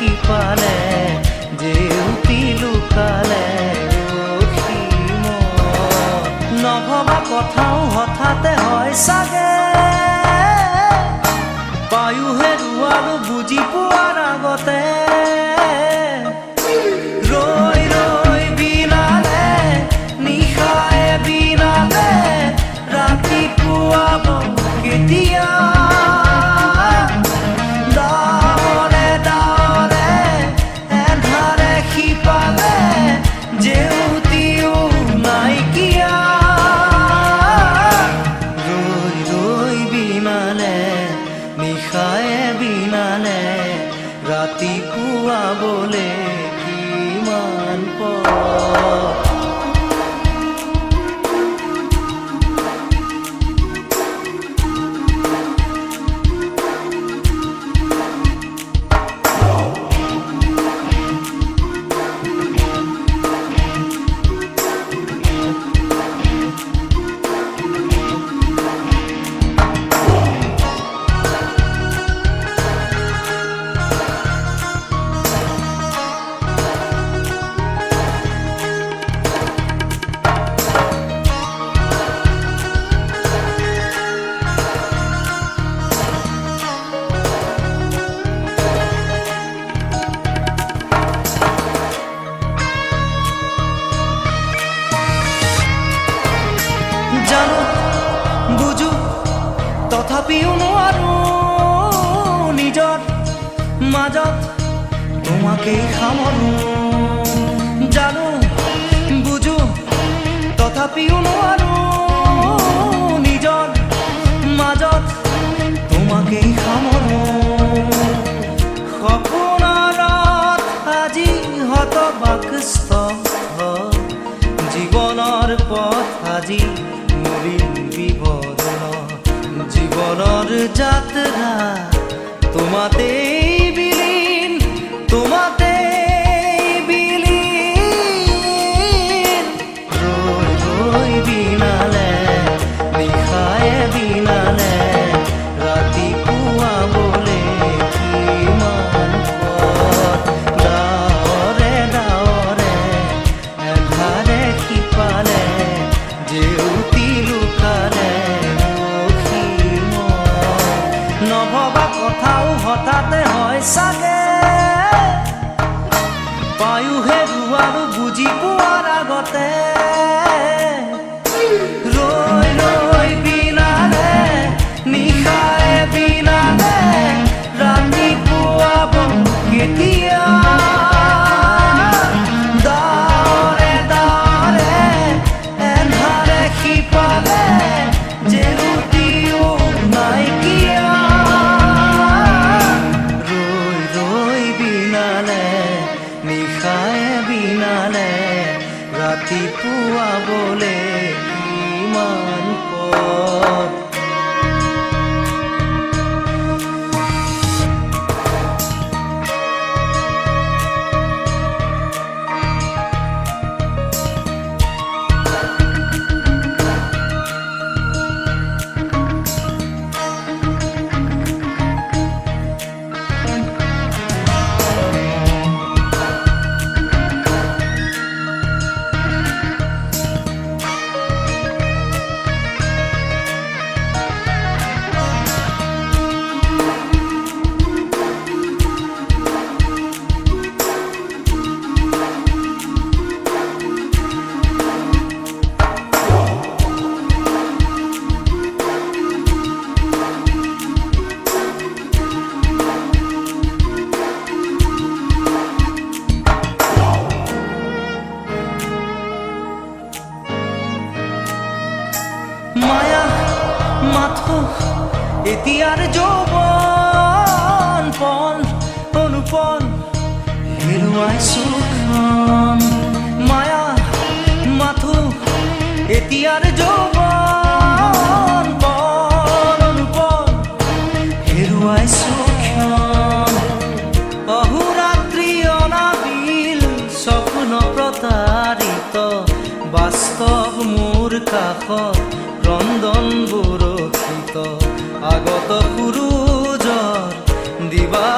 সিপালে জেউতি লুকালে নভবা কথাও হঠাতে হয় চাগে পায়ো হেৰুৱালো বুজি পোৱাৰ আগতে ৰৈ ৰৈ বিনালে নিশায়ে বিনালে ৰাতিপুৱাব কেতিয়া ডাৱৰে ডাৱৰে এন্ধাৰে সিপালে জেউতিও নাইকিয়া ৰৈ ৰৈ বিনালে নিশায়ে বিনালে ৰাতিপুৱাবলে কিমান পৰ জানো বুঝো তথাপিও নোৱাৰো নিজৰ মাজত তোমাকেই সামৰো জানো বুঝো তথাপিও নোৱাৰো নিজৰ মাজত তোমাকেই সামৰো সপোনত আজি হতবাকস্থ জীৱনৰ পথ আজি মলিন বিবৰণ জীবনেৰ যাত্ৰা তোমাতে বিলীন তোমাতে বিলীন ৰই ৰই বিনালে নিশায়ে বিনালে ৰাতিপুৱাবলে কিমান পথ ডাৱৰে ডাৱৰে এন্ধাৰে সিপালে জেউতি লুকালে নভবা কথাও হঠাতে হয় চাগে পায়ো হেৰুৱালো বুজি পোৱাৰ আগতে ৰৈ ৰৈ বিনালে নিশায়ে বিনালে ৰাতিপুৱাব কেতিয়া ডাৱৰে ডাৱৰে এন্ধাৰে সিপালে জেউতিও নাইকিয়া ৰৈ ৰৈ বিনালে নিশায়ে বিনালে ৰাতিপুৱাবলে কিমান পথ মায়া মাথো এতিয়াৰ যৌৱন পণ অনুপণ হেৰুৱাইছো মায়া মাথো এতিয়াৰ যৌৱন পণ অনুপণ হেৰুৱাইছো অহোৰাত্ৰি অনাবিল স্বপ্ন প্ৰতাৰিত বাস্তৱ মোৰ কাষত ক্ৰন্দন বুৰক্ষিত আগত সূৰুজৰ দিবা